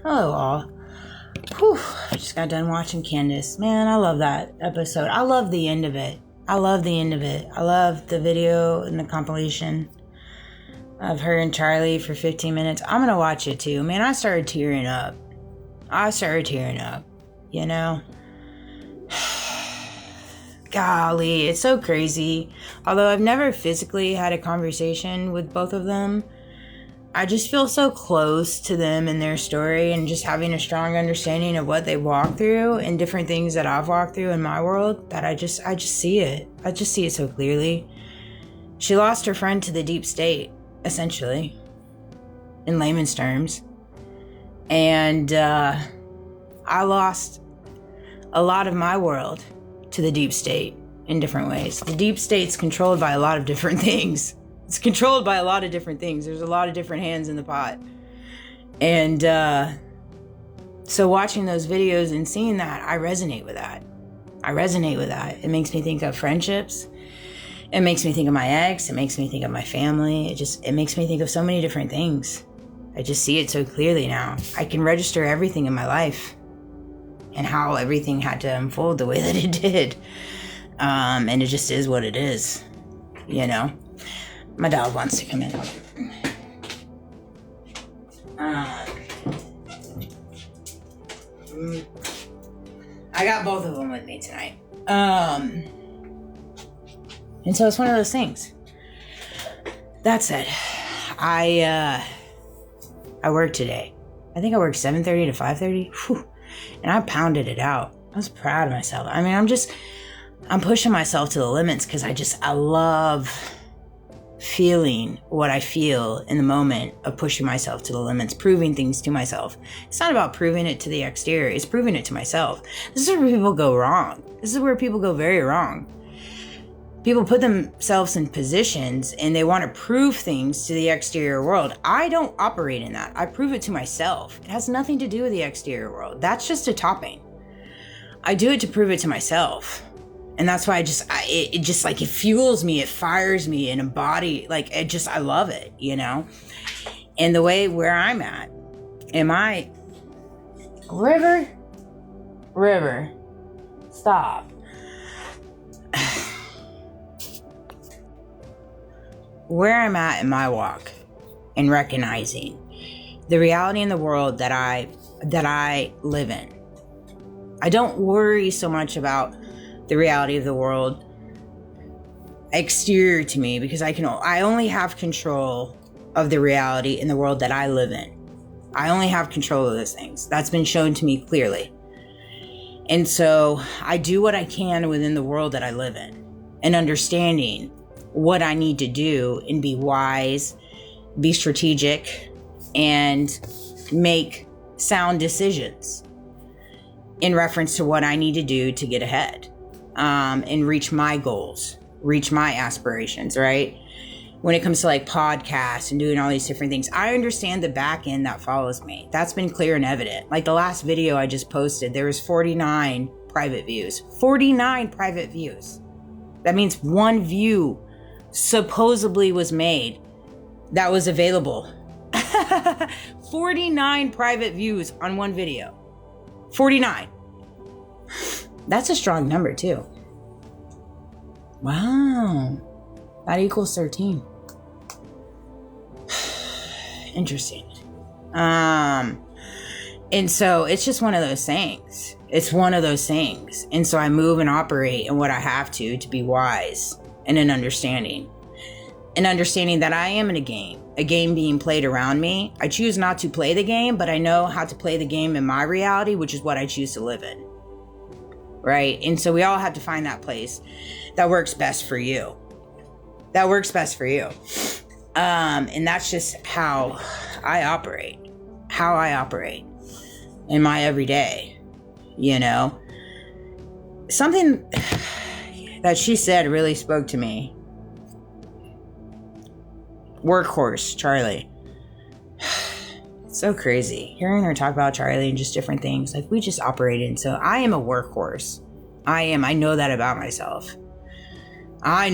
Hello all. Whew, I just got done watching Candace. Man, I love that episode. I love the end of it. I love the video and the compilation of her and Charlie for 15 minutes. I'm gonna watch it too. Man, I started tearing up. You know? Golly, it's so crazy. Although I've never physically had a conversation with both of them, I just feel so close to them and their story, and just having a strong understanding of what they walk through and different things that I've walked through in my world, that I just see it. I just see it so clearly. She lost her friend to the deep state, essentially, in layman's terms. And I lost a lot of my world to the deep state in different ways. The deep state's controlled by a lot of different things. It's controlled by a lot of different things. There's a lot of different hands in the pot. And so watching those videos and seeing that, I resonate with that. It makes me think of friendships. It makes me think of my ex. It makes me think of my family. It makes me think of so many different things. I just see it so clearly now. I can register everything in my life and how everything had to unfold the way that it did. And it just is what it is, you know? My dog wants to come in. I got both of them with me tonight. And so it's one of those things. That said, I worked today. I think I worked 7:30 to 5:30. Whew. And I pounded it out. I was proud of myself. I mean, I'm pushing myself to the limits because I love feeling what I feel in the moment of pushing myself to the limits, proving things to myself. It's not about proving it to the exterior. It's proving it to myself. This is where people go wrong. This is where people go very wrong. People put themselves in positions and they want to prove things to the exterior world. I don't operate in that. I prove it to myself. It has nothing to do with the exterior world. That's just a topping. I do it to prove it to myself. And that's why it just like, it fuels me, it fires me in a body. Like, I love it, you know? And the way where I'm at, River, stop. Where I'm at in my walk and recognizing the reality in the world that I live in. I don't worry so much about the reality of the world exterior to me, because I only have control of the reality in the world that I live in. I only have control of those things. That's been shown to me clearly. And so I do what I can within the world that I live in, and understanding what I need to do and be wise, be strategic, and make sound decisions in reference to what I need to do to get ahead. And reach my goals, reach my aspirations, right? When it comes to like podcasts and doing all these different things, I understand the back end that follows me. That's been clear and evident. Like the last video I just posted, there was 49 private views. 49 private views. That means one view supposedly was made that was available. 49 private views on one video. 49. That's a strong number too. Wow. That equals 13. Interesting. And so it's just one of those things. And so I move and operate in what I have to be wise and an understanding. An understanding that I am in a game being played around me. I choose not to play the game, but I know how to play the game in my reality, which is what I choose to live in. Right? And so we all have to find that place that works best for you. And that's just how I operate in my everyday, you know? Something that she said really spoke to me. Workhorse, Charlie. It's so crazy hearing her talk about Charlie and just different things. Like, we just operated. So I am a workhorse. I know that about myself. I'm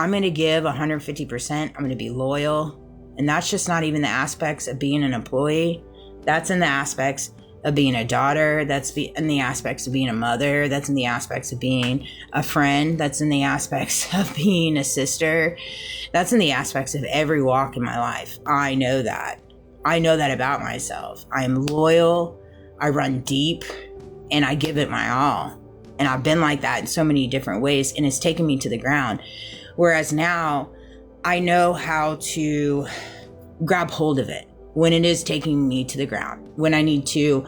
going to give 150%. I'm going to be loyal. And that's just not even the aspects of being an employee. That's in the aspects of being a daughter. That's in the aspects of being a mother. That's in the aspects of being a friend. That's in the aspects of being a sister. That's in the aspects of every walk in my life. I know that. I know that about myself. I'm loyal. I run deep, and I give it my all. And I've been like that in so many different ways, and it's taken me to the ground. Whereas now I know how to grab hold of it when it is taking me to the ground, when I need to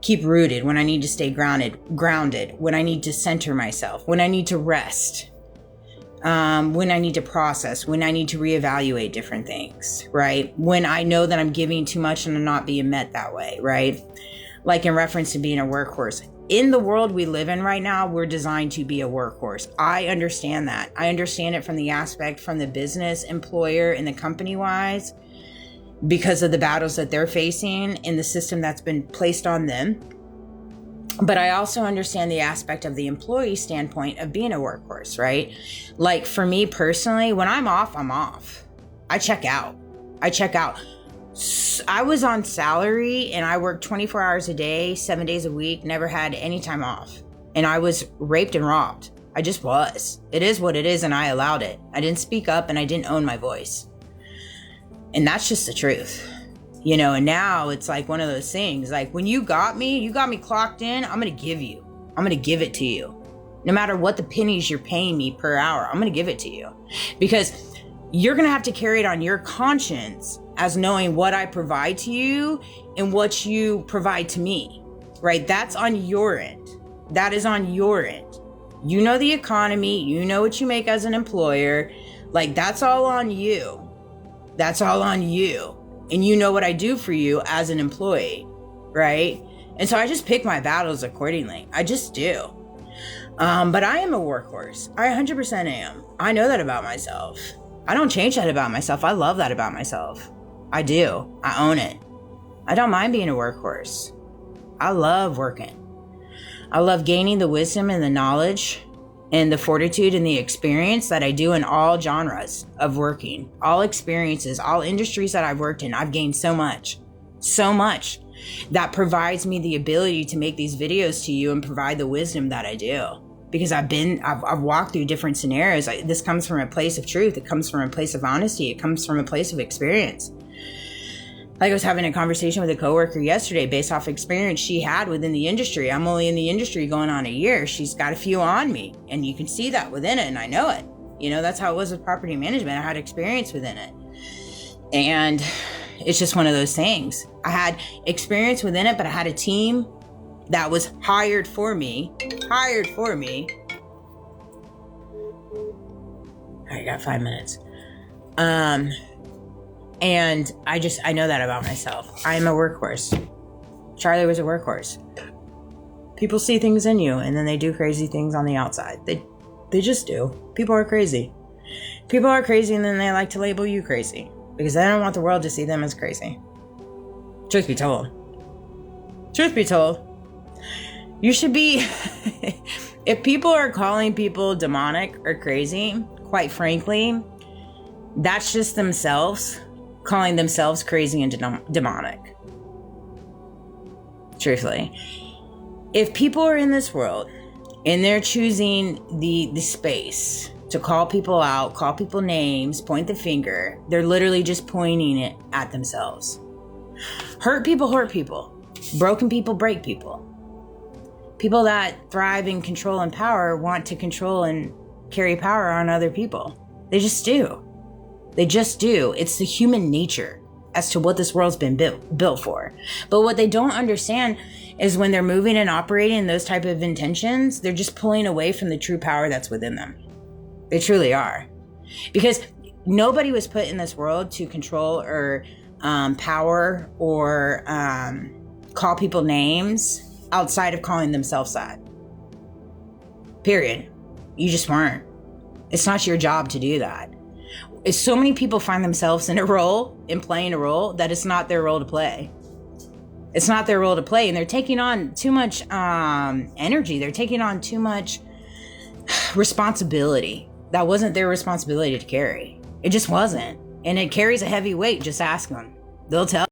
keep rooted, when I need to stay grounded, when I need to center myself, when I need to rest, when I need to process, when I need to reevaluate different things, right? When I know that I'm giving too much and I'm not being met that way, right? Like in reference to being a workhorse. In the world we live in right now, we're designed to be a workhorse. I understand that. I understand it from the aspect from the business, employer, and the company wise, because of the battles that they're facing in the system that's been placed on them. But I also understand the aspect of the employee standpoint of being a workhorse, right? Like for me personally, when I'm off, I'm off. I check out. I was on salary and I worked 24 hours a day, 7 days a week, never had any time off. And I was raped and robbed. I just was. It is what it is, and I allowed it. I didn't speak up and I didn't own my voice. And that's just the truth. You know, and now it's like one of those things, like when you got me clocked in, I'm going to give it to you. No matter what the pennies you're paying me per hour, I'm going to give it to you. Because you're going to have to carry it on your conscience as knowing what I provide to you and what you provide to me, right? That's on your end. That is on your end. You know the economy, you know what you make as an employer. Like that's all on you. That's all on you. And you know what I do for you as an employee, right? And so I just pick my battles accordingly. I just do. But I am a workhorse. I 100% am. I know that about myself. I don't change that about myself. I love that about myself. I do. I own it. I don't mind being a workhorse. I love working. I love gaining the wisdom and the knowledge and the fortitude and the experience that I do in all genres of working, all experiences, all industries that I've worked in. I've gained so much that provides me the ability to make these videos to you and provide the wisdom that I do. Because I've walked through different scenarios. This comes from a place of truth. It comes from a place of honesty. It comes from a place of experience. Like I was having a conversation with a coworker yesterday based off experience she had within the industry. I'm only in the industry going on a year. She's got a few on me, and you can see that within it, and I know it. You know, that's how it was with property management. I had experience within it. And it's just one of those things. I had experience within it, but I had a team that was hired for me. I got 5 minutes. And I know that about myself. I am a workhorse. Charlie was a workhorse. People see things in you and then they do crazy things on the outside. They just do. People are crazy. People are crazy, and then they like to label you crazy because they don't want the world to see them as crazy. Truth be told, you should be, if people are calling people demonic or crazy, quite frankly, that's just themselves calling themselves crazy and demonic. Truthfully. If people are in this world and they're choosing the space to call people out, call people names, point the finger, they're literally just pointing it at themselves. Hurt people hurt people. Broken people break people. People that thrive in control and power want to control and carry power on other people. They just do. They just do. It's the human nature as to what this world's been built for. But what they don't understand is when they're moving and operating in those type of intentions, they're just pulling away from the true power that's within them. They truly are. Because nobody was put in this world to control or power or call people names outside of calling themselves that. Period. You just weren't. It's not your job to do that. So many people find themselves in a role, in playing a role, that it's not their role to play. It's not their role to play, and they're taking on too much energy. They're taking on too much responsibility. That wasn't their responsibility to carry. It just wasn't. And it carries a heavy weight. Just ask them. They'll tell